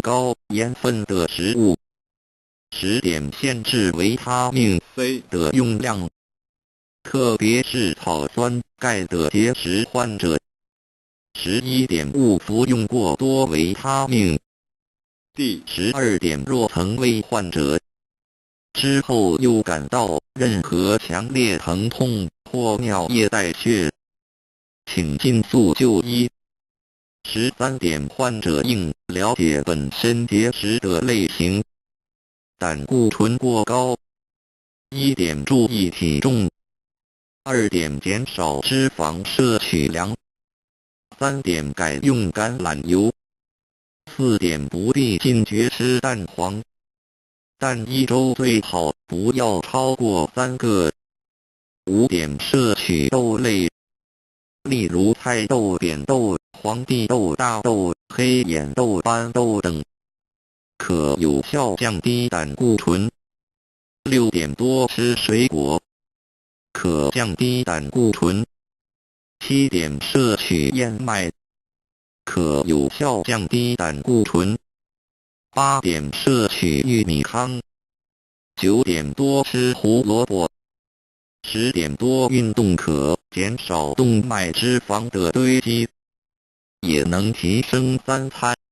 高盐分的食物。10点限制维他命 C 的用量，特别是草酸钙的结石患者。11点勿服用过多维他命。第12点，若曾为患者之后又感到任何强烈疼痛或尿液带血，请尽速就医。13点，患者应了解本身结石的类型。胆固醇过高。1点，注意体重。2点，减少脂肪摄取量。3点，改用橄榄油。4点，不必禁绝吃蛋黄，但1周最好不要超过3个。5点，摄取豆类，例如菜豆、扁豆、黄地豆、大豆、黑眼豆、斑豆等，可有效降低胆固醇。6点，多吃水果，可降低胆固醇。7点，摄取燕麦，可有效降低胆固醇。8点，摄取玉米糠。9点，多吃胡萝卜。10点，多运动，可减少动脉脂肪的堆积，也能提升3餐